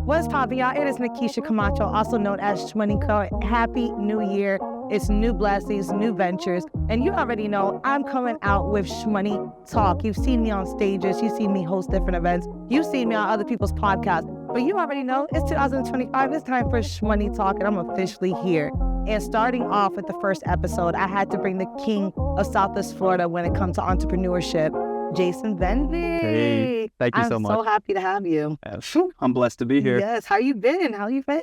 What's poppin', y'all? It is Nakisha Camacho, also known as ShhmoneyTalk. Happy New Year. It's new blessings, new ventures. And you already know I'm coming out with ShhmoneyTalk. You've seen me on stages. You've seen me host different events. You've seen me on other people's podcasts. But you already know it's 2025. It's time for ShhmoneyTalk, and I'm officially here. And starting off with the first episode, I had to bring the king of Southwest Florida when it comes to entrepreneurship, Jason Bentley. Hey, thank you so much. I'm so happy to have you. I'm blessed to be here. Yes. How you been?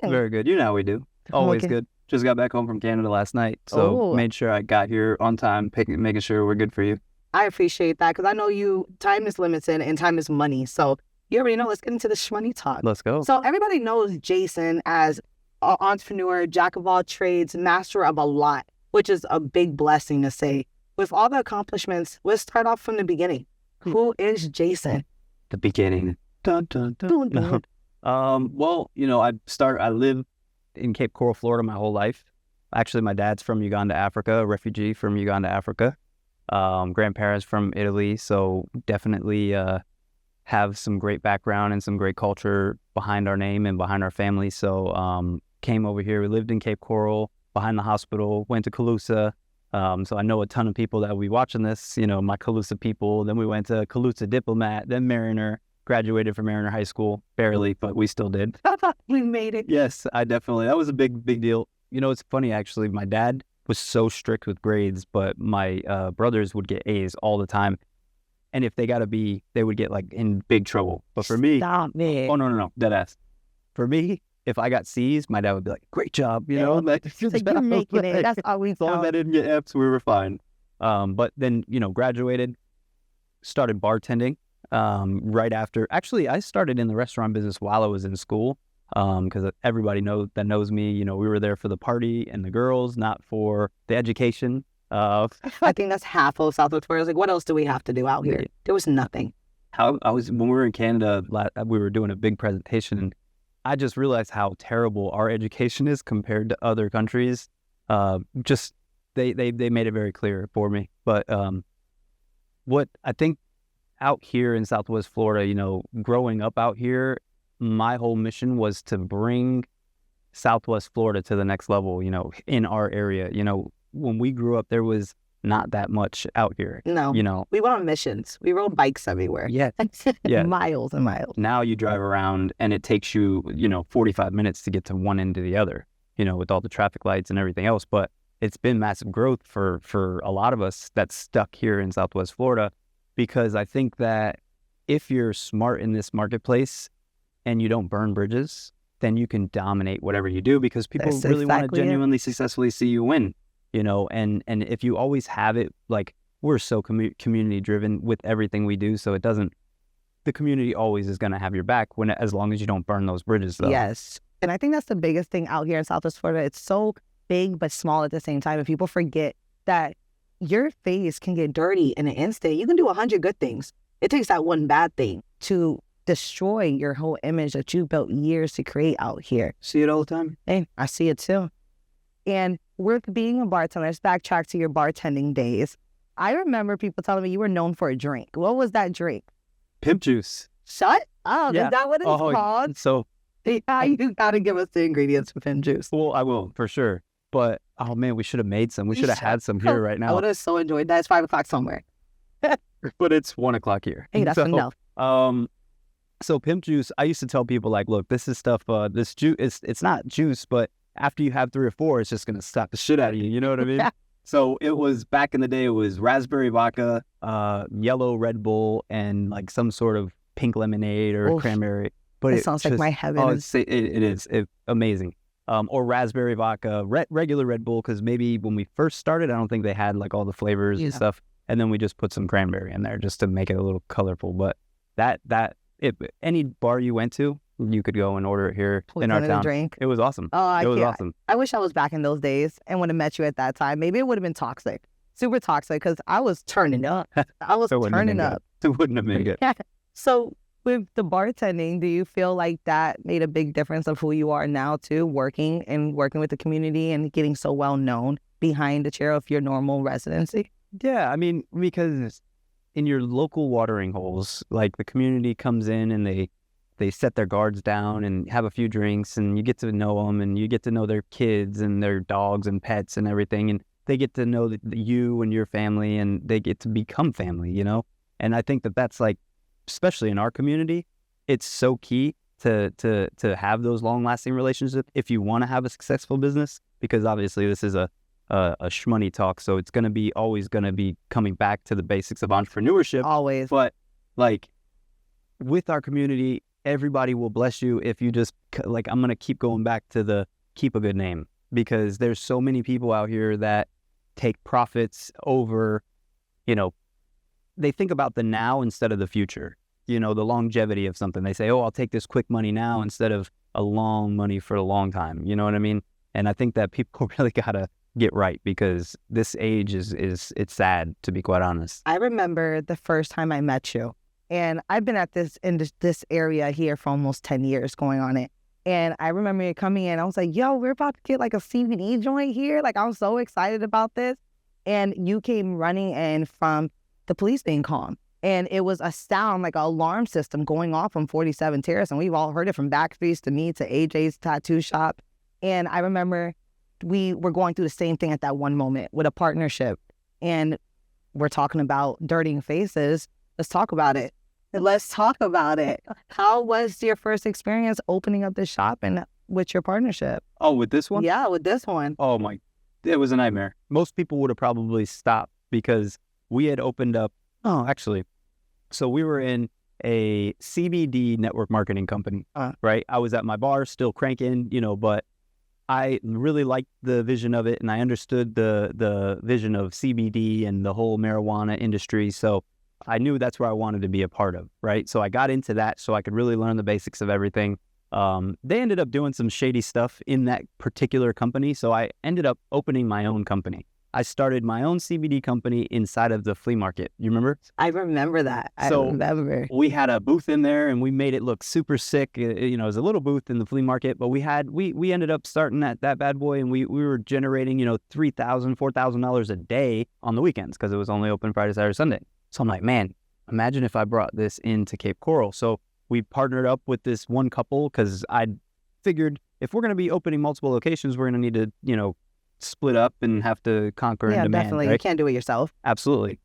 Very good. You know how we do. Always good. Just got back home from Canada last night, so made sure I got here on time, making sure we're good for you. I appreciate that because I know time is limited and time is money. So you already know. Let's get into the ShhmoneyTalk. Let's go. So everybody knows Jason as an entrepreneur, jack of all trades, master of a lot, which is a big blessing to say. With all the accomplishments, let's start off from the beginning. Who is Jason? The beginning. Dun, dun, dun. No. Well, I live in Cape Coral, Florida my whole life. Actually, my dad's from Uganda, Africa, a refugee from Uganda, Africa. Grandparents from Italy, so definitely have some great background and some great culture behind our name and behind our family. So came over here. We lived in Cape Coral, behind the hospital, went to Calusa. So I know a ton of people that will be watching this, my Calusa people. Then we went to Calusa Diplomat, then Mariner, graduated from Mariner High School, barely, but we still did. We made it. Yes, that was a big deal. It's funny, actually. My dad was so strict with grades, but my brothers would get A's all the time. And if they got a B, they would get in big trouble. But for me, Stop it. Oh, no, dead ass. For me, if I got C's, my dad would be like, great job, you're making it. That's all we thought. As long as I didn't get F's, we were fine. But then, graduated, started bartending right after. Actually, I started in the restaurant business while I was in school because everybody that knows me, we were there for the party and the girls, not for the education. I think that's half of Southwest Florida. What else do we have to do out here? There was nothing. When we were in Canada, we were doing a big presentation, and I just realized how terrible our education is compared to other countries. They made it very clear for me. But what I think out here in Southwest Florida, growing up out here, my whole mission was to bring Southwest Florida to the next level, in our area. When we grew up, there was not that much out here. No, we went on missions. We rode bikes everywhere. Yeah. Miles and miles. Now you drive around and it takes you, 45 minutes to get to one end to the other, with all the traffic lights and everything else. But it's been massive growth for a lot of us that's stuck here in Southwest Florida, because I think that if you're smart in this marketplace and you don't burn bridges, then you can dominate whatever you do, because people really want to genuinely successfully see you win. And if you always have it, we're so community driven with everything we do. So the community always is going to have your back as long as you don't burn those bridges, though. Yes. And I think that's the biggest thing out here in Southwest Florida. It's so big, but small at the same time. And people forget that your face can get dirty in an instant. You can do 100 good things. It takes that one bad thing to destroy your whole image that you built years to create out here. See it all the time. Hey, I see it too. And with being a bartender, let's backtrack to your bartending days. I remember people telling me you were known for a drink. What was that drink? Pimp juice. Shut up. Yeah. Is that what it's called? So you got to give us the ingredients for pimp juice. Well, I will, for sure. But, oh man, we should have made some. We should have had some here right now. I would have so enjoyed that. It's 5 o'clock somewhere. But it's 1 o'clock here. Hey, that's enough. So pimp juice, I used to tell people, look, this is stuff, this juice, it's not juice, but after you have 3 or 4, it's just going to slap the shit out of you. You know what I mean? So it was, back in the day, it was raspberry vodka, yellow Red Bull, and some sort of pink lemonade or cranberry. But it sounds like my heaven. Oh, it is amazing. Or raspberry vodka, regular Red Bull, because maybe when we first started, I don't think they had all the flavors and stuff. And then we just put some cranberry in there just to make it a little colorful. But any bar you went to, you could go and order it here in our town. Drink. It was awesome. Oh, it was awesome. I wish I was back in those days and would have met you at that time. Maybe it would have been toxic, super toxic, because I was turning up. I was turning up. It wouldn't have been good. So with the bartending, do you feel like that made a big difference of who you are now too, working with the community and getting so well known behind the chair of your normal residency? Yeah, I mean, because in your local watering holes, the community comes in and they they set their guards down and have a few drinks, and you get to know them, and you get to know their kids and their dogs and pets and everything, and they get to know you and your family, and they get to become family, you know? And I think that that's like, especially in our community, it's so key to have those long-lasting relationships if you want to have a successful business, because obviously this is a shmoney talk, so it's going to be always going to be coming back to the basics of entrepreneurship. Always. But like with our community, everybody will bless you if you just, like, I'm going to keep going back to the keep a good name, because there's so many people out here that take profits over, you know, they think about the now instead of the future, you know, the longevity of something. They say, oh, I'll take this quick money now instead of a long money for a long time. You know what I mean? And I think that people really got to get right, because this age is it's sad, to be quite honest. I remember the first time I met you, and I've been at this area here for almost 10 years going on it. And I remember you coming in, I was like, yo, we're about to get like a CBD joint here. Like, I'm so excited about this. And you came running in from the police being called. And it was a sound, like an alarm system going off from 47 Terrace. And we've all heard it from Backstreets to me to AJ's tattoo shop. And I remember we were going through the same thing at that one moment with a partnership. And we're talking about dirtying faces. Let's talk about it. Let's talk about it. How was your first experience opening up this shop and with your partnership? Oh, with this one? Yeah, with this one. Oh my, it was a nightmare. Most people would have probably stopped, because we had opened up, so we were in a CBD network marketing company, right? I was at my bar still cranking, you know, but I really liked the vision of it, and I understood the vision of CBD and the whole marijuana industry. So I knew that's where I wanted to be a part of, right? So I got into that so I could really learn the basics of everything. They ended up doing some shady stuff in that particular company, so I ended up opening my own company. I started my own CBD company inside of the flea market. You remember? I remember that. I remember. We had a booth in there, and we made it look super sick. You know, it was a little booth in the flea market, but we ended up starting that bad boy, and we were generating, you know, $3,000, $4,000 a day on the weekends, because it was only open Friday, Saturday, Sunday. So I'm like, man, imagine if I brought this into Cape Coral. So we partnered up with this one couple, because I figured if we're going to be opening multiple locations, we're going to need to, you know, split up and have to conquer and demand. Yeah, definitely. Right? You can't do it yourself. Absolutely.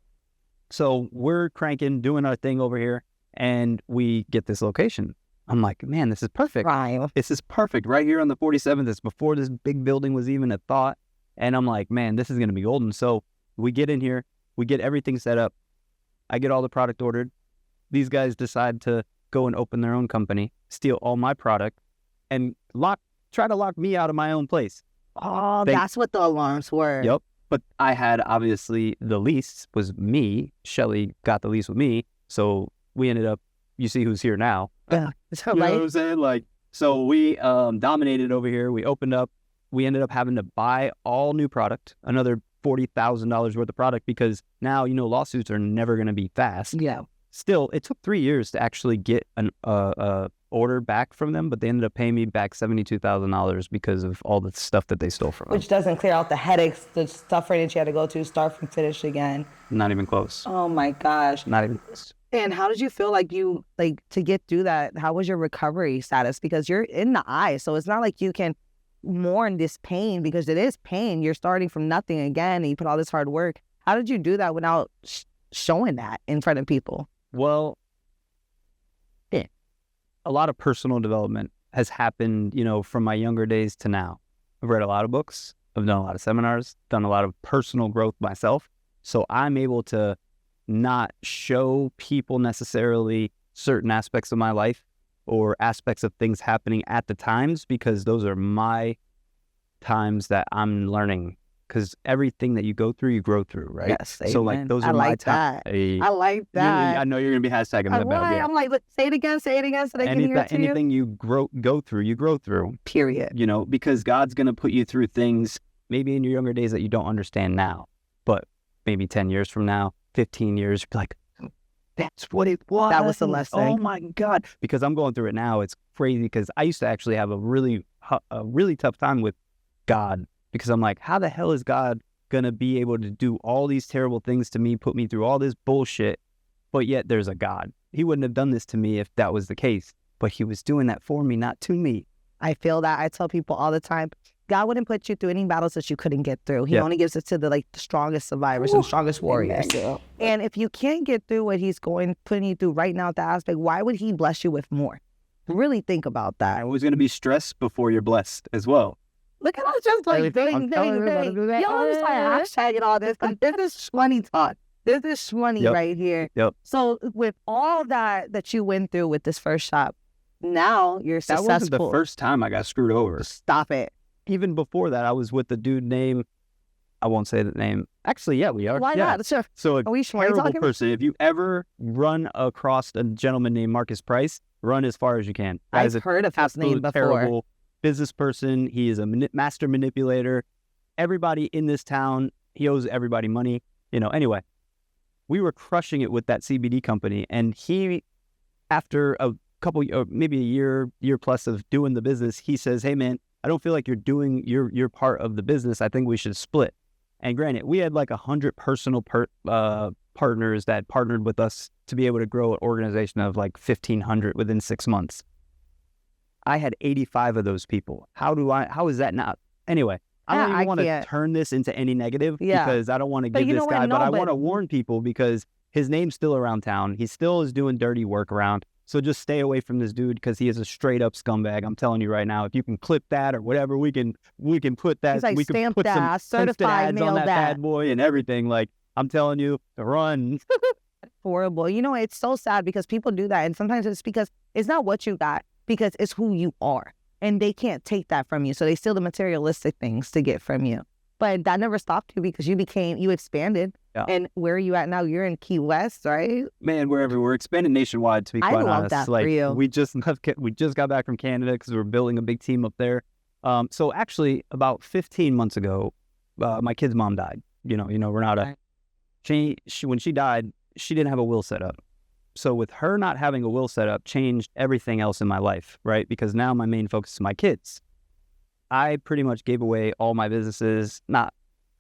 So we're cranking, doing our thing over here, and we get this location. I'm like, man, this is perfect. Right. This is perfect right here on the 47th. It's before this big building was even a thought. And I'm like, man, this is going to be golden. So we get in here, we get everything set up. I get all the product ordered. These guys decide to go and open their own company, steal all my product, and try to lock me out of my own place. Oh, that's what the alarms were. Yep. But I had, obviously, the lease was me. Shelly got the lease with me. So we ended up, you see who's here now. Yeah. You know what I'm saying? Like, so we dominated over here. We opened up. We ended up having to buy all new product, another $40,000 worth of product, because now, you know, lawsuits are never going to be fast. Yeah. Still, it took 3 years to actually get an order back from them, but they ended up paying me back $72,000 because of all the stuff that they stole from Which doesn't clear out the headaches, the suffering that you had to go to, start from finish again. Not even close. Oh my gosh. Not even close. And how did you feel like to get through that? How was your recovery status? Because you're in the eye, so it's not like you can mourn this pain, because it is pain. You're starting from nothing again, and you put all this hard work. How did you do that without showing that in front of people? Well, a lot of personal development has happened, you know, from my younger days to now. I've read a lot of books. I've done a lot of seminars, done a lot of personal growth myself. So I'm able to not show people necessarily certain aspects of my life or aspects of things happening at the times, because those are my times that I'm learning. Because everything that you go through, you grow through, right? Yes, so like those are my times. I like that. I know you're gonna be hashtagging that. Right. I'm like, say it again, so they can hear it too. Anything you go through, you grow through. Period. You know, because God's gonna put you through things maybe in your younger days that you don't understand now, but maybe 10 years from now, 15 years, you'll be like, that's what it was. That was the lesson. Oh my God! Because I'm going through it now. It's crazy, because I used to actually have a really tough time with God. Because I'm like, how the hell is God going to be able to do all these terrible things to me, put me through all this bullshit, but yet there's a God? He wouldn't have done this to me if that was the case. but he was doing that for me, not to me. I feel that. I tell people all the time, God wouldn't put you through any battles that you couldn't get through. He only gives it to the strongest survivors and strongest warriors. And if you can't get through what he's putting you through right now at that aspect, why would he bless you with more? Really think about that. Always going to be stressed before you're blessed as well. Look at us just like dang. Yo, I'm just like hashtagging all this because this is Shmoney talk. This is Shmoney right here. So with all that you went through with this first shop, now you're successful. That wasn't the first time I got screwed over. Stop it. Even before that, I was with a dude named, I won't say the name. Actually, yeah, we are. Why not? Sure. So a terrible person. If you ever run across a gentleman named Marcus Price, run as far as you can. I've heard of his name before. Terrible business person. He is a master manipulator. Everybody in this town, he owes everybody money. Anyway, we were crushing it with that CBD company, and he, after a couple, maybe a year plus of doing the business, he says, "Hey man, I don't feel like you're doing your part of the business. I think we should split." And granted, we had like 100 personal partners that partnered with us to be able to grow an organization of like 1,500 within 6 months. I had 85 of those people. How is that not? Anyway, I don't even want to turn this into any negative because I don't want to give this guy, but I want to warn people because his name's still around town. He still is doing dirty work around. So just stay away from this dude because he is a straight up scumbag. I'm telling you right now, if you can clip that or whatever, we can put that. Like we can put that, some certified ads on that bad boy and everything. Like I'm telling you, run. Horrible. It's so sad because people do that, and sometimes it's because it's not what you got, because it's who you are, and they can't take that from you. So they steal the materialistic things to get from you. But that never stopped you because you expanded. Yeah. And where are you at now? You're in Key West, right? Man, we're expanding nationwide, to be quite honest. I love that for you. We just got back from Canada because we're building a big team up there. So actually, about 15 months ago, my kid's mom died. Renata. When she died, she didn't have a will set up. So with her not having a will set up, changed everything else in my life, right? Because now my main focus is my kids. I pretty much gave away all my businesses, not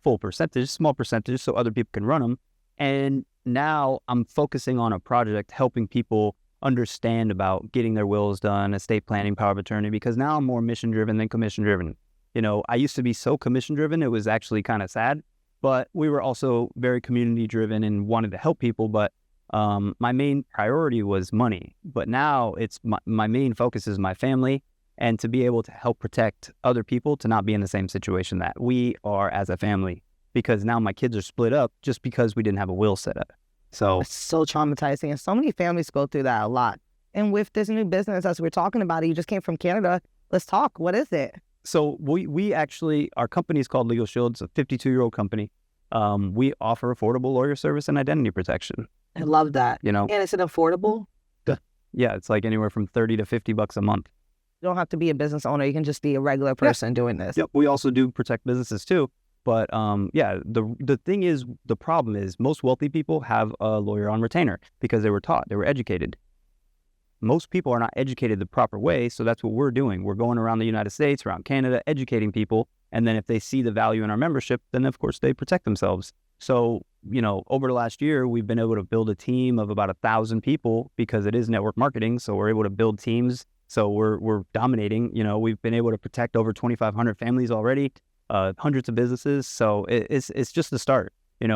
full percentage, small percentage, so other people can run them. And now I'm focusing on a project helping people understand about getting their wills done, estate planning, power of attorney, because now I'm more mission driven than commission driven. I used to be so commission driven, it was actually kind of sad, but we were also very community driven and wanted to help people. But my main priority was money. But now it's my main focus is my family, and to be able to help protect other people to not be in the same situation that we are as a family, because now my kids are split up just because we didn't have a will set up. So it's so traumatizing, and so many families go through that a lot. And with this new business, as we're talking about it, you just came from Canada. Let's talk. What is it? So we actually, our company is called Legal Shield. It's a 52-year-old company. We offer affordable lawyer service and identity protection. I love that. And is it affordable? Yeah, it's like anywhere from $30 to $50 a month. You don't have to be a business owner. You can just be a regular person doing this. Yep. We also do protect businesses too. But the thing is, the problem is most wealthy people have a lawyer on retainer because they were taught, they were educated. Most people are not educated the proper way. So that's what we're doing. We're going around the United States, around Canada, educating people. And then if they see the value in our membership, then of course they protect themselves. So, over the last year, we've been able to build a team of about 1,000 people because it is network marketing. So we're able to build teams. So we're dominating. We've been able to protect over 2,500 families already, hundreds of businesses. So it's just the start,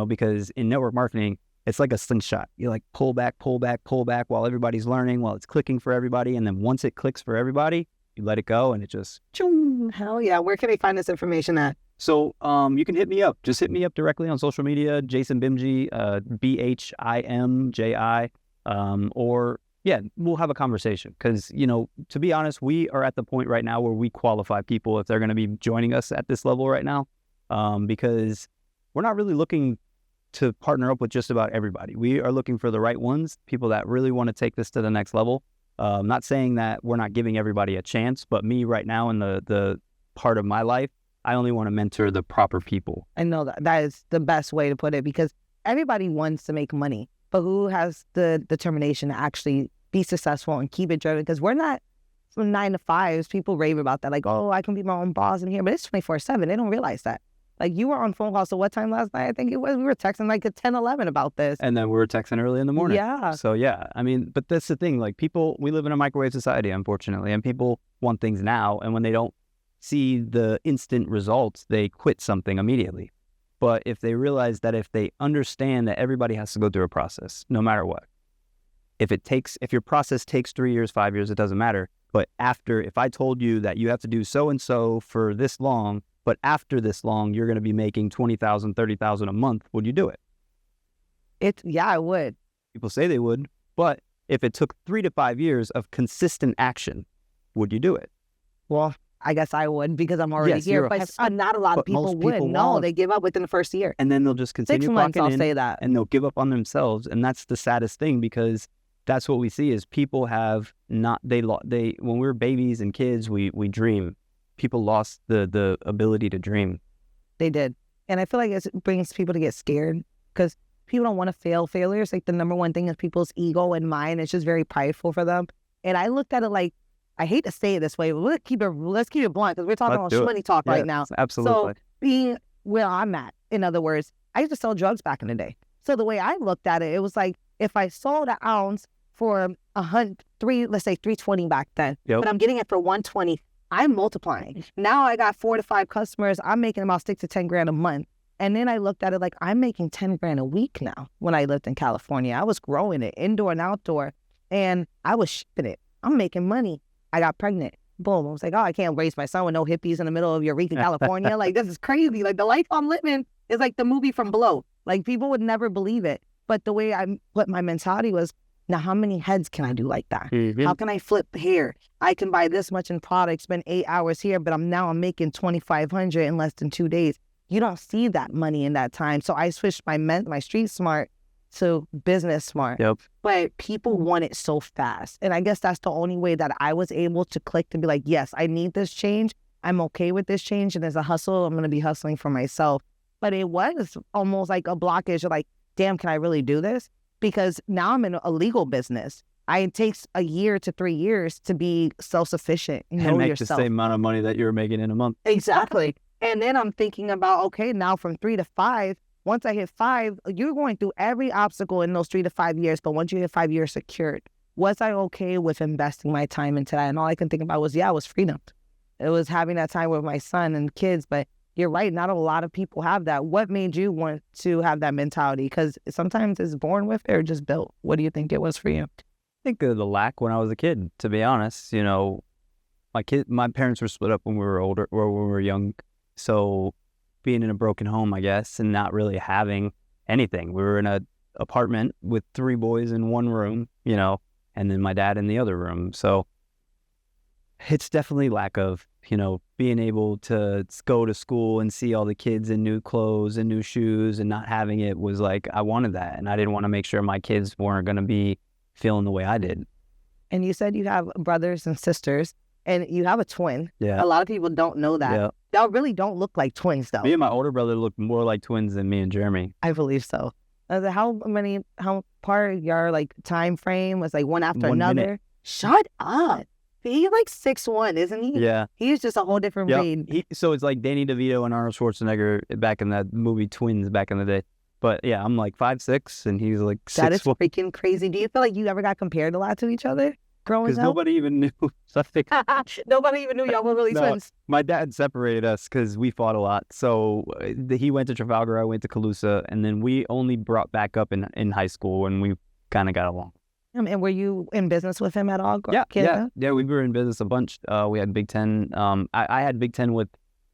because in network marketing, it's like a slingshot. You like pull back while everybody's learning, while it's clicking for everybody. And then once it clicks for everybody, you let it go and it just... Hell yeah. Where can they find this information at? So you can hit me up. Just hit me up directly on social media, Jason Bhimji, BHIMJI, or... Yeah, we'll have a conversation because, to be honest, we are at the point right now where we qualify people if they're going to be joining us at this level right now, because we're not really looking to partner up with just about everybody. We are looking for the right ones, people that really want to take this to the next level. Not saying that we're not giving everybody a chance, but me right now in the part of my life, I only want to mentor the proper people. I know that is the best way to put it because everybody wants to make money. But who has the determination to actually be successful and keep it driven? Because we're not from 9 to 5s. People rave about that, like, oh, I can be my own boss in here, but it's 24/7. They don't realize that. Like, you were on phone calls. So what time last night? I think it was, we were texting like at 10, 11 about this. And then we were texting early in the morning. Yeah. So yeah, I mean, but that's the thing. Like, people, we live in a microwave society, unfortunately, and people want things now. And when they don't see the instant results, they quit something immediately. But if they realize that, if they understand that everybody has to go through a process, no matter what, if your process takes 3 years, 5 years, it doesn't matter. But if I told you that you have to do so-and-so for this long, but after this long, you're going to be making $20,000, $30,000 a month, would you do it? Yeah, I would. People say they would, but if it took 3 to 5 years of consistent action, would you do it? Well, I guess I would, because I'm already here. But not a lot of people would. No, they give up within the first year. And then they'll just continue 6 months, I'll in, say that. and they'll give up on themselves. And that's the saddest thing, because that's what we see is people have not, when we were babies and kids, we dream. People lost the ability to dream. They did. And I feel like it brings people to get scared, because people don't want to fail. Failure is like the number one thing is people's ego and mind. It's just very prideful for them. And I looked at it like, I hate to say it this way, but let's keep it blunt, because we're talking about Shmoney Talk right now. Absolutely. So being where I'm at, in other words, I used to sell drugs back in the day. So the way I looked at it, it was like, if I sold an ounce for let's say 320 back then, but I'm getting it for 120, I'm multiplying. Now I got 4 to 5 customers. I'm making about 6 to 10 grand a month. And then I looked at it like, I'm making 10 grand a week now. When I lived in California, I was growing it indoor and outdoor, and I was shipping it. I'm making money. I got pregnant. Boom. I was like, oh, I can't raise my son with no hippies in the middle of Eureka, California. Like, this is crazy. Like, the life I'm living is like the movie from Below. Like, people would never believe it. But the way I put my mentality was, now how many heads can I do like that? Mm-hmm. How can I flip hair? I can buy this much in product, spend 8 hours here, but I'm making $2,500 in less than 2 days. You don't see that money in that time. So I switched my street smart to business smart. But people want it so fast. And I guess that's the only way that I was able to click to be like, yes, I need this change. I'm okay with this change. And as a hustle, I'm going to be hustling for myself. But it was almost like a blockage of like, damn, can I really do this? Because now I'm in a legal business. It takes a year to 3 years to be self-sufficient. And make yourself the same amount of money that you're making in a month. Exactly. And then I'm thinking about, okay, now from 3 to 5, once I hit 5, you're going through every obstacle in those 3 to 5 years. But once you hit 5 years secured, was I okay with investing my time into that? And all I can think about was, it was freedom. It was having that time with my son and kids. But you're right, not a lot of people have that. What made you want to have that mentality? Because sometimes it's born with it or just built. What do you think it was for you? I think of the lack when I was a kid, to be honest. You know, my parents were split up when we were older, or when we were young. So being in a broken home, I guess, and not really having anything. We were in an apartment with 3 boys in one room, you know, and then my dad in the other room. So it's definitely lack of, you know, being able to go to school and see all the kids in new clothes and new shoes, and not having it was like, I wanted that. And I didn't want to make sure my kids weren't going to be feeling the way I did. And you said you have brothers and sisters, and you have a twin. Yeah. A lot of people don't know that. Yeah. Y'all really don't look like twins, though. Me and my older brother look more like twins than me and Jeremy. I believe so. How part your like time frame was like one after another? Minute. Shut up. He's like 6'1", isn't he? Yeah. He's just a whole different breed. So it's like Danny DeVito and Arnold Schwarzenegger back in that movie Twins back in the day. But yeah, I'm like 5'6", and he's like 6'1". That is freaking crazy. Do you feel like you ever got compared a lot to each other growing up? Because nobody even knew. Nobody even knew y'all were really twins. My dad separated us because we fought a lot. So he went to Trafalgar, I went to Calusa, and then we only brought back up in high school when we kind of got along. And were you in business with him at all? Yeah, we were in business a bunch. We had Big Ten. I had Big Ten with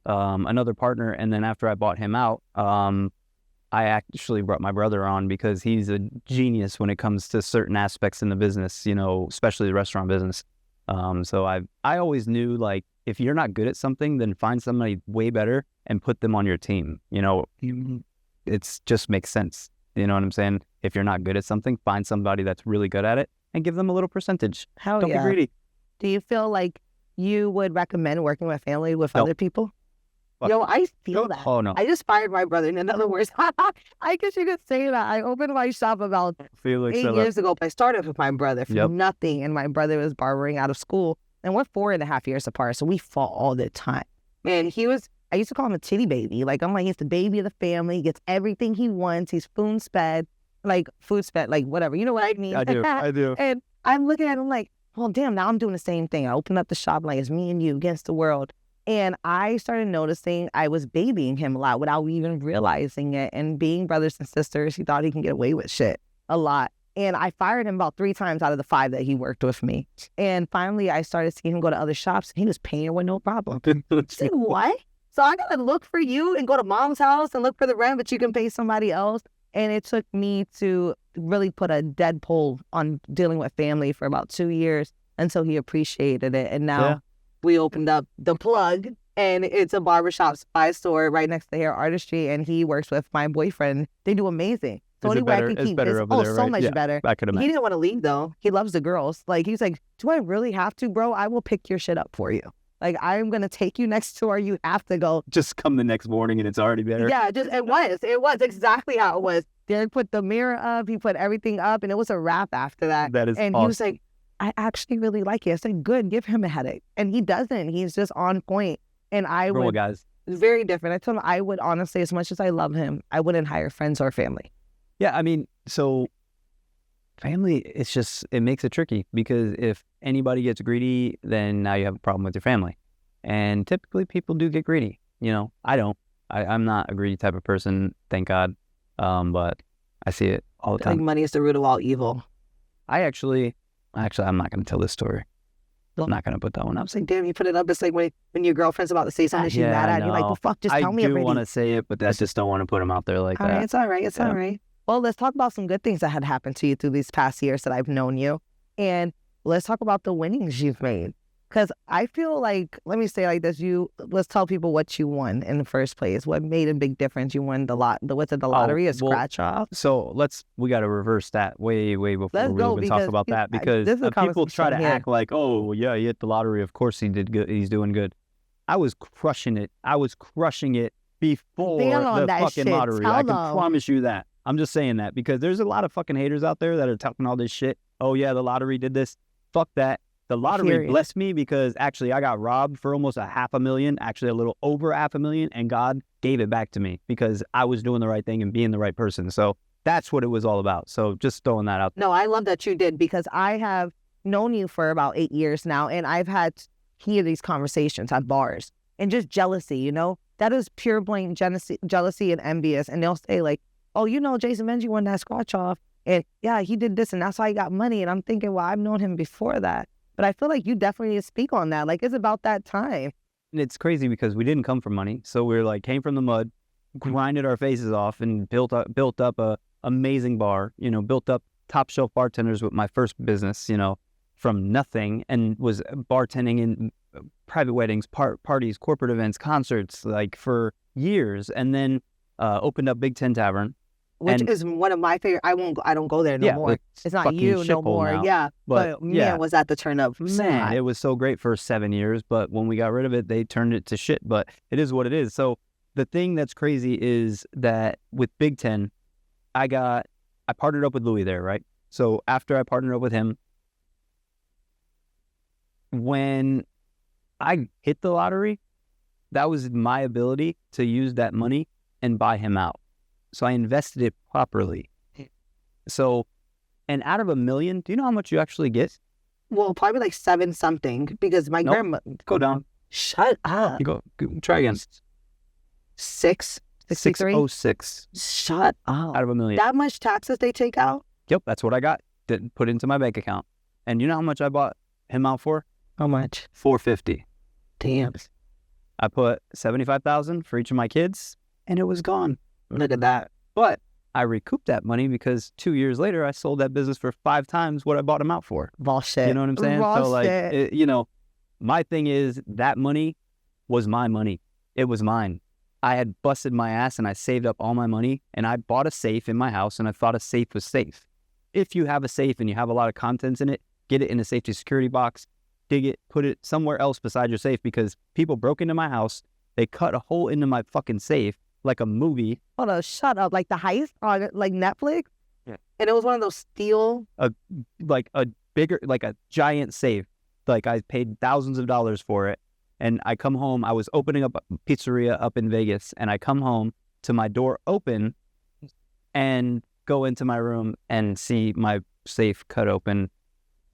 another partner, and then after I bought him out, I actually brought my brother on because he's a genius when it comes to certain aspects in the business, you know, especially the restaurant business. So I always knew, like, if you're not good at something, then find somebody way better and put them on your team. You know, it's just makes sense. You know what I'm saying? If you're not good at something, find somebody that's really good at it and give them a little percentage. Don't be greedy. Do you feel like you would recommend working with family with other people? Yo, I feel that. Oh, no. I just fired my brother. In other words, I guess you could say that. I opened my shop about 8 years ago, but I started with my brother from nothing. And my brother was barbering out of school. And we're 4.5 years apart, so we fought all the time. And he was I used to call him a titty baby. Like, I'm like, he's the baby of the family, gets everything he wants. He's food sped, like whatever. You know what I mean? I do. And I'm looking at him like, well, damn, now I'm doing the same thing. I opened up the shop like it's me and you against the world. And I started noticing I was babying him a lot without even realizing it. And being brothers and sisters, he thought he can get away with shit a lot. And I fired him about 3 times out of the 5 that he worked with me. And finally, I started seeing him go to other shops. And he was paying with no problem. I said, what? So I got to look for you and go to mom's house and look for the rent, but you can pay somebody else. And it took me to really put a dead pull on dealing with family for about 2 years until he appreciated it. And now we opened up The Plug, and it's a barbershop spy store right next to Hair Artistry. And he works with my boyfriend. They do amazing. So anywhere I could keep better over there, so right? much better. I could imagine. He didn't want to leave though. He loves the girls. Like, he's like, do I really have to, bro? I will pick your shit up for you. Like, I'm going to take you next door. You have to go. Just come the next morning and it's already better. Yeah, it was exactly how it was. Derek put the mirror up. He put everything up, and it was a wrap after that. That is And awesome. he was like, I actually really like it. I said, good, give him a headache. And he doesn't. He's just on point. And guys. Very different. I told him I would honestly, as much as I love him, I wouldn't hire friends or family. Yeah, I mean, so family, it makes it tricky because if anybody gets greedy, then now you have a problem with your family. And typically people do get greedy. You know, I don't. I'm not a greedy type of person, thank God. But I see it all the time. Like, money is the root of all evil. I'm not going to tell this story. I'm not going to put that one I up. was like, damn, you put it up. It's like when your girlfriend's about to say something she's mad at, and you're like, well, fuck, just tell me already. I do want to say it, but I just don't want to put them out there like that. All right, it's all right. It's all right. Well, let's talk about some good things that had happened to you through these past years that I've known you. And let's talk about the winnings you've made. Because I feel like, let me say like this, let's tell people what you won in the first place. What made a big difference? You won the lottery, a scratch off? So we got to reverse that way before we even talk about that, because people try to act like, oh, yeah, he hit the lottery. Of course he did good. He's doing good. I was crushing it. Before the fucking lottery. I can promise you that. I'm just saying that because there's a lot of fucking haters out there that are talking all this shit. Oh, yeah, the lottery did this. Fuck that. The lottery blessed me because actually I got robbed for almost $500,000, actually a little over $500,000, and God gave it back to me because I was doing the right thing and being the right person. So that's what it was all about. So just throwing that out. No, I love that you did, because I have known you for about 8 years now, and I've had to hear these conversations at bars and just jealousy, you know? That is pure blank jealousy and envious. And they'll say like, oh, you know, Jason Bhimji won that scratch off, and yeah, he did this and that's why he got money. And I'm thinking, well, I've known him before that. But I feel like you definitely need to speak on that. Like, it's about that time. And it's crazy because we didn't come from money. So we're like, came from the mud, grinded our faces off, and built up a amazing bar, you know, built up top shelf bartenders with my first business, you know, from nothing, and was bartending in private weddings, parties, corporate events, concerts, like for years. And then opened up Big Ten Tavern. Which is one of my favorite. I don't go there no more. It's not you no more. Now. Yeah. But man, was that the turn up. Man, it was so great for 7 years. But when we got rid of it, they turned it to shit. But it is what it is. So the thing that's crazy is that with Big Ten, I partnered up with Louis there, right? So after I partnered up with him, when I hit the lottery, that was my ability to use that money and buy him out. So I invested it properly. So, and out of $1 million, do you know how much you actually get? Well, probably like 7 something, because my grandma. Go down. Shut up. You go try again. 606. Shut up. Out of $1 million. That much taxes they take out? Yep, that's what I got. Didn't put into my bank account. And you know how much I bought him out for? How much? $450. Damn. I put $75,000 for each of my kids, and it was gone. Look at that. But I recouped that money because 2 years later, I sold that business for 5 times what I bought him out for. Bullshit. You know what I'm saying? So like, you know, my thing is that money was my money. It was mine. I had busted my ass and I saved up all my money, and I bought a safe in my house, and I thought a safe was safe. If you have a safe and you have a lot of contents in it, get it in a safety security box, dig it, put it somewhere else beside your safe, because people broke into my house. They cut a hole into my fucking safe like a movie. Hold on, shut up. Like the heist on like Netflix? Yeah. And it was one of those steel? Like a giant safe. Like I paid thousands of dollars for it. And I come home, I was opening up a pizzeria up in Vegas, and I come home to my door open and go into my room and see my safe cut open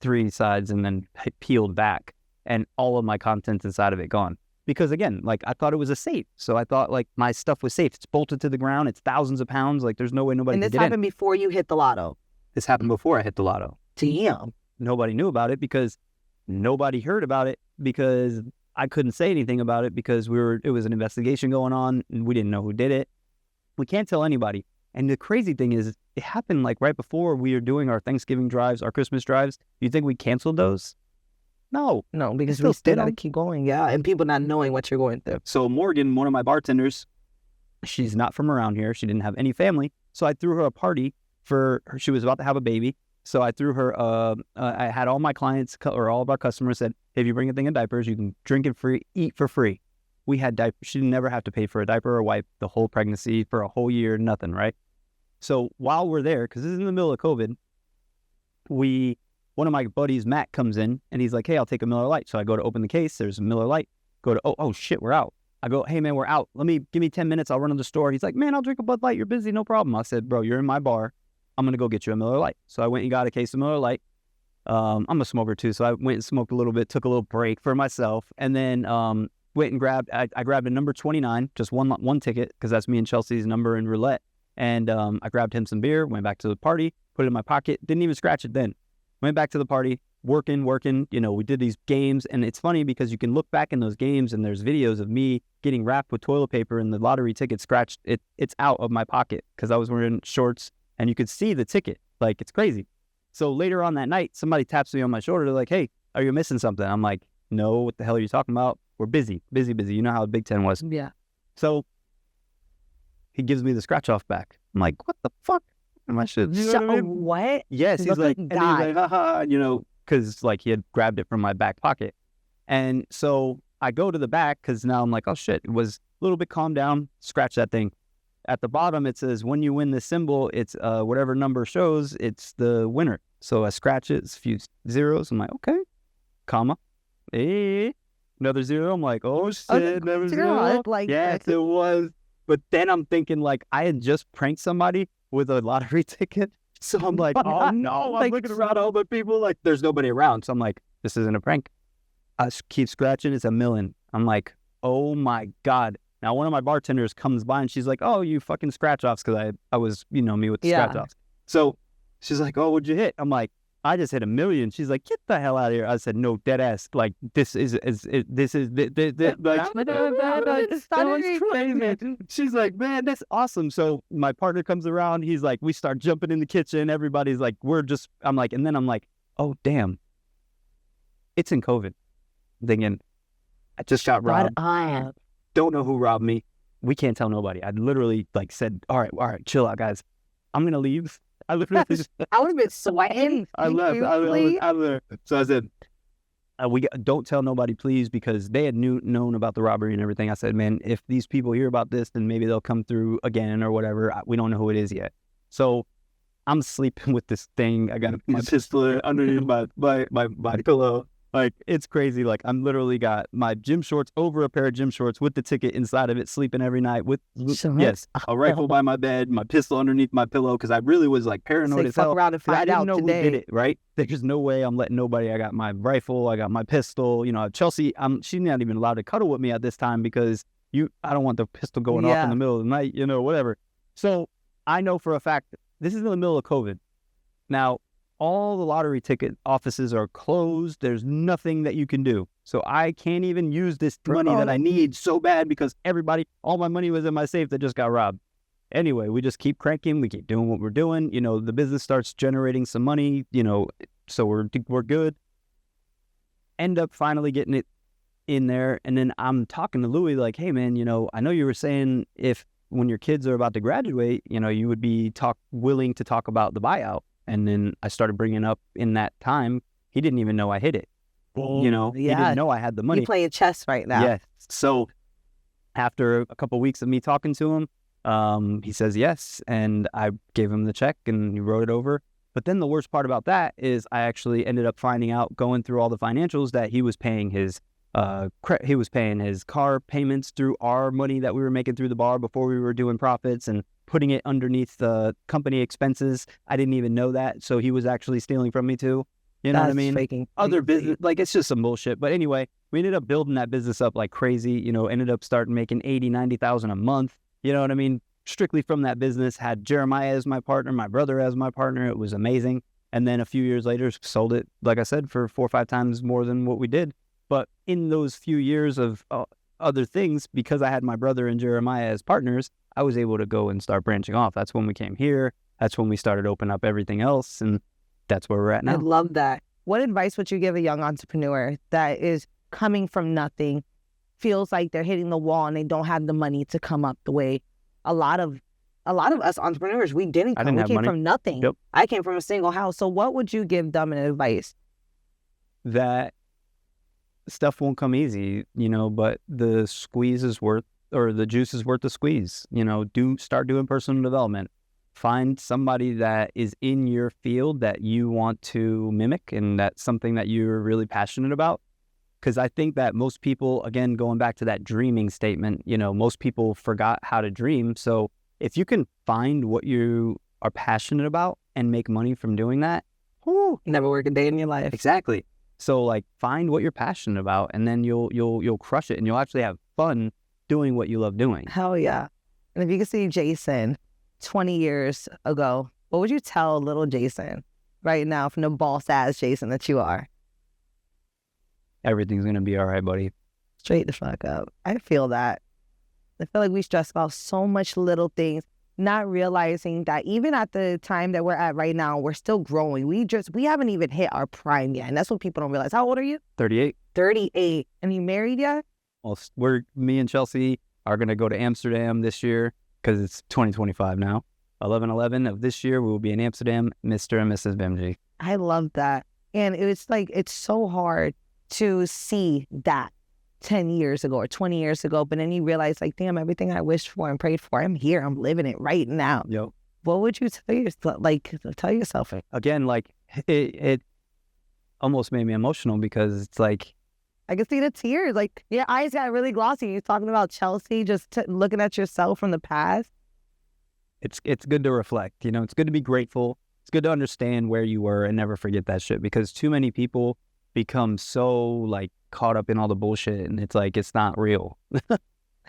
3 sides and then peeled back, and all of my contents inside of it gone. Because again, like I thought it was a safe. So I thought like my stuff was safe. It's bolted to the ground. It's thousands of pounds. Like there's no way nobody And could this get in. happened before you hit the lotto. This happened before I hit the lotto. Damn. Nobody knew about it because nobody heard about it because I couldn't say anything about it because it was an investigation going on and we didn't know who did it. We can't tell anybody. And the crazy thing is it happened like right before we were doing our Thanksgiving drives, our Christmas drives. You think we canceled those? No, because still we still did got to 'em. keep going. Yeah. And people not knowing what you're going through. So Morgan, one of my bartenders, she's not from around here. She didn't have any family. So I threw her a party for her. She was about to have a baby. So I threw her, I had all my clients or all of our customers said, if you bring a thing of diapers, you can drink it free, eat for free. We had diapers. She didn't never have to pay for a diaper or a wipe the whole pregnancy for a whole year, nothing, right? So while we're there, because this is in the middle of COVID, one of my buddies, Matt, comes in and he's like, hey, I'll take a Miller Lite. So I go to open the case. There's a Miller Lite. Go to, oh shit, we're out. I go, hey man, we're out. Give me 10 minutes. I'll run to the store. He's like, man, I'll drink a Bud Light. You're busy. No problem. I said, bro, you're in my bar. I'm going to go get you a Miller Lite. So I went and got a case of Miller Lite. I'm a smoker too. So I went and smoked a little bit, took a little break for myself. And then went and grabbed a number 29, just one ticket, because that's me and Chelsea's number in roulette. And I grabbed him some beer, went back to the party, put it in my pocket, didn't even scratch it then. Went back to the party, working. We did these games. And it's funny because you can look back in those games and there's videos of me getting wrapped with toilet paper and the lottery ticket scratched. It's out of my pocket because I was wearing shorts and you could see the ticket. Like, it's crazy. So later on that night, somebody taps me on my shoulder. They're like, hey, are you missing something? I'm like, no, what the hell are you talking about? We're busy. You know how Big Ten was. Yeah. So he gives me the scratch off back. I'm like, what the fuck? And my shit. You know what I mean? What? Yes. He's like, haha, because like he had grabbed it from my back pocket. And so I go to the back because now I'm like, oh shit, it was a little bit calmed down. Scratch that thing. At the bottom, it says, when you win this symbol, it's whatever number shows, it's the winner. So I scratch it, it's a few zeros. I'm like, okay, comma, another zero. I'm like, oh shit, another zero. Like, yes, it was. But then I'm thinking like I had just pranked somebody with a lottery ticket. So I'm like, oh no, I'm looking around all the people, like there's nobody around. So I'm like, this isn't a prank. I keep scratching, it's $1 million. I'm like, oh my God. Now, one of my bartenders comes by and she's like, oh, you fucking scratch offs, because I was, me with the scratch offs. So she's like, oh, what'd you hit? I'm like, I just hit $1 million. She's like, get the hell out of here. I said, no, dead ass. Like, this is crazy. She's like, man, that's awesome. So my partner comes around. He's like, we start jumping in the kitchen. Everybody's like, I'm like, and then I'm like, oh, damn. It's in COVID. Thinking, I just got robbed. Don't know who robbed me. We can't tell nobody. I literally like said, all right, chill out, guys. I'm going to leave. I literally just... I would have been sweating. I left. I left. So I said, don't tell nobody, please, because they had known about the robbery and everything. I said, man, if these people hear about this, then maybe they'll come through again or whatever. We don't know who it is yet. So I'm sleeping with this thing. I got my pistol underneath my pillow. Like, it's crazy. Like, I'm literally got my gym shorts over a pair of gym shorts with the ticket inside of it, sleeping every night with, yes, a rifle by my bed, my pistol underneath my pillow, because I really was, like, paranoid as hell. Fuck around and find out know today. Who did it, right? There's no way I'm letting nobody. I got my rifle, I got my pistol. Chelsea, she's not even allowed to cuddle with me at this time because I don't want the pistol going off in the middle of the night, whatever. So I know for a fact this is in the middle of COVID. Now, all the lottery ticket offices are closed. There's nothing that you can do. So I can't even use this money that I need so bad because all my money was in my safe that just got robbed. Anyway, we just keep cranking. We keep doing what we're doing. The business starts generating some money, so we're good. End up finally getting it in there. And then I'm talking to Louis like, hey man, I know you were saying when your kids are about to graduate, you would be willing to talk about the buyout. And then I started bringing up in that time, he didn't even know I hit it. He didn't know I had the money. You're playing chess right now. Yes. So after a couple of weeks of me talking to him, he says yes. And I gave him the check and he wrote it over. But then the worst part about that is I actually ended up finding out, going through all the financials, that he was paying his he was paying his car payments through our money that we were making through the bar before we were doing profits and putting it underneath the company expenses. I didn't even know that. So he was actually stealing from me too. You know what I mean? Faking. Other business, like it's just some bullshit. But anyway, we ended up building that business up like crazy, you know, ended up starting making 80, 90,000 a month. You know what I mean? Strictly from that business, had Jeremiah as my partner, my brother as my partner. It was amazing. And then a few years later, sold it, like I said, for 4 or 5 times more than what we did. But in those few years of other things, because I had my brother and Jeremiah as partners, I was able to go and start branching off. That's when we came here. That's when we started opening up everything else. And that's where we're at now. I love that. What advice would you give a young entrepreneur that is coming from nothing, feels like they're hitting the wall and they don't have the money to come up the way a lot of us entrepreneurs, we didn't come. We came from nothing. Yep. I came from a single house. So what would you give them in advice? That stuff won't come easy, you know, but the squeeze is worth, or the juice is worth the squeeze. You know, start doing personal development. Find somebody that is in your field that you want to mimic and that's something that you're really passionate about. Because I think that most people, again, going back to that dreaming statement, you know, most people forgot how to dream. So if you can find what you are passionate about and make money from doing that, Never work a day in your life. Exactly. So like find what you're passionate about and then you'll crush it and you'll actually have fun doing what you love doing. Hell yeah. And if you could see Jason 20 years ago, what would you tell little Jason right now from the boss ass Jason that you are? Everything's going to be all right, buddy. Straight the fuck up. I feel that. I feel like we stress about so much little things, not realizing that even at the time that we're at right now, we're still growing. We haven't even hit our prime yet. And that's what people don't realize. How old are you? 38. 38. And you married yet? Well, me and Chelsea are going to go to Amsterdam this year because it's 2025 now. 11/11 of this year, we will be in Amsterdam, Mr. and Mrs. Bhimji. I love that. And it's like, it's so hard to see that 10 years ago or 20 years ago, but then you realize like, damn, everything I wished for and prayed for, I'm here, I'm living it right now. Yep. What would you tell yourself? Again, like it almost made me emotional because it's like, I can see the tears. Like your eyes got really glossy. You're talking about Chelsea, just looking at yourself from the past. It's good to reflect, you know, it's good to be grateful. It's good to understand where you were and never forget that shit because too many people become so like caught up in all the bullshit and it's like, it's not real.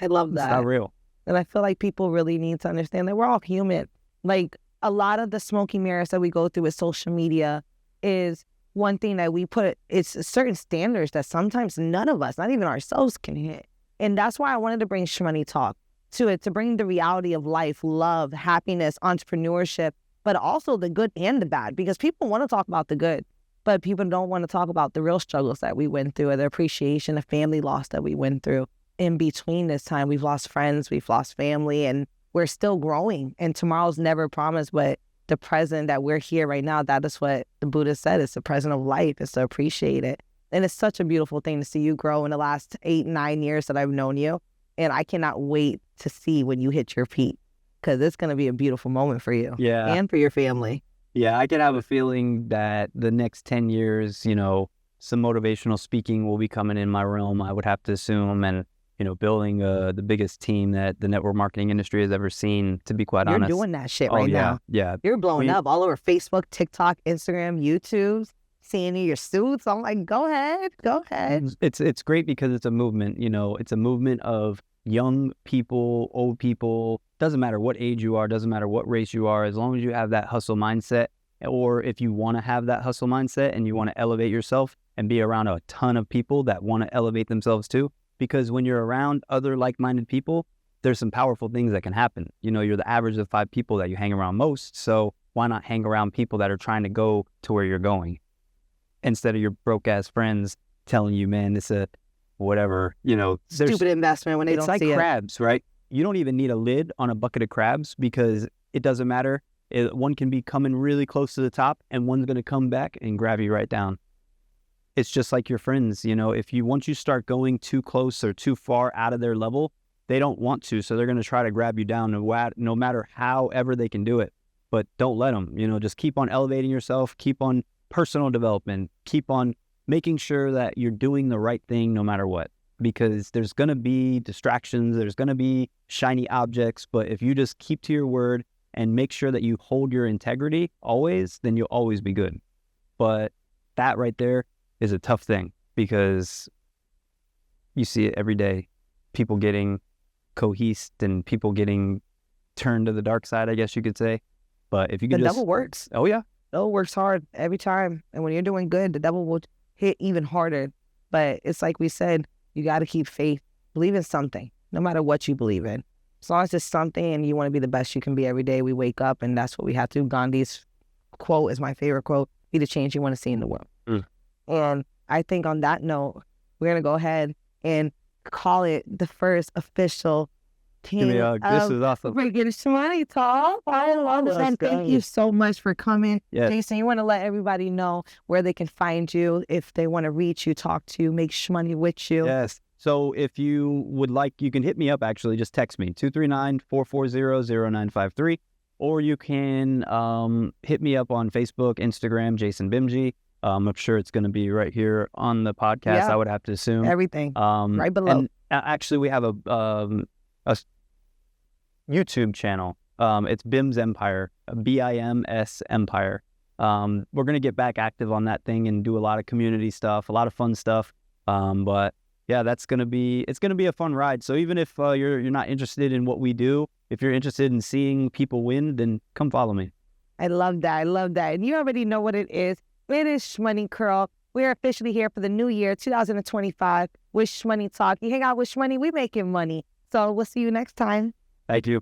I love that. It's not real. And I feel like people really need to understand that we're all human. Like a lot of the smoky mirrors that we go through with social media is one thing that we put, it's certain standards that sometimes none of us, not even ourselves, can hit. And that's why I wanted to bring ShhmoneyTalk to it, to bring the reality of life, love, happiness, entrepreneurship, but also the good and the bad, because people want to talk about the good, but people don't want to talk about the real struggles that we went through, or the appreciation, the family loss that we went through. In between this time, we've lost friends, we've lost family, and we're still growing. And tomorrow's never promised, but the present that we're here right now, that is what the Buddha said. It's the present of life. It's to appreciate it. And it's such a beautiful thing to see you grow in the last 8, 9 years that I've known you. And I cannot wait to see when you hit your peak, because it's going to be a beautiful moment for you. Yeah. And for your family. Yeah, I could have a feeling that the next 10 years, you know, some motivational speaking will be coming in my realm, I would have to assume, and, you know, building the biggest team that the network marketing industry has ever seen, to be quite honest. You're doing that shit right now. Yeah. You're blowing up all over Facebook, TikTok, Instagram, YouTube, seeing your suits. I'm like, go ahead. It's great because it's a movement, you know, it's a movement of young people, old people, doesn't matter what age you are, doesn't matter what race you are, as long as you have that hustle mindset, or if you want to have that hustle mindset and you want to elevate yourself and be around a ton of people that want to elevate themselves too, because when you're around other like-minded people, there's some powerful things that can happen. You know, you're the average of 5 people that you hang around most, so why not hang around people that are trying to go to where you're going instead of your broke-ass friends telling you, man, it's a whatever, you know. Stupid investment when they don't see it. It's like crabs, right? You don't even need a lid on a bucket of crabs because it doesn't matter. One can be coming really close to the top and one's going to come back and grab you right down. It's just like your friends, you know, once you start going too close or too far out of their level, they don't want to. So they're going to try to grab you down no matter however they can do it. But don't let them, you know, just keep on elevating yourself, keep on personal development, keep on making sure that you're doing the right thing no matter what, because there's going to be distractions, there's going to be shiny objects, but if you just keep to your word and make sure that you hold your integrity always, then you'll always be good. But that right there is a tough thing, because you see it every day, people getting cohesed and people getting turned to the dark side, I guess you could say. But if you can the devil works. Oh yeah. The devil works hard every time. And when you're doing good, the devil will hit even harder. But it's like we said, you got to keep faith. Believe in something, no matter what you believe in. As long as it's something and you want to be the best you can be every day, we wake up and that's what we have to. Gandhi's quote is my favorite quote: be the change you want to see in the world. And I think on that note, we're going to go ahead and call it the first official This is awesome. freaking ShhmoneyTalk. I love this. And thank you so much for coming. Yes. Jason, you want to let everybody know where they can find you if they want to reach you, talk to you, make shmoney with you. Yes. So if you would like, you can hit me up, actually. Just text me, 239-440-0953. Or you can hit me up on Facebook, Instagram, Jason Bhimji. I'm sure it's going to be right here on the podcast, Yeah. I would have to assume. Everything. Right below. And actually, we have a YouTube channel. It's Bim's Empire, BIMS Empire. We're going to get back active on that thing and do a lot of community stuff, a lot of fun stuff. But yeah, it's going to be a fun ride. So even if you're not interested in what we do, if you're interested in seeing people win, then come follow me. I love that. I love that. And you already know what it is. It is Shmoney Curl. We're officially here for the new year, 2025, with ShhmoneyTalk. You hang out with Shmoney, we making money. So we'll see you next time. Thank you.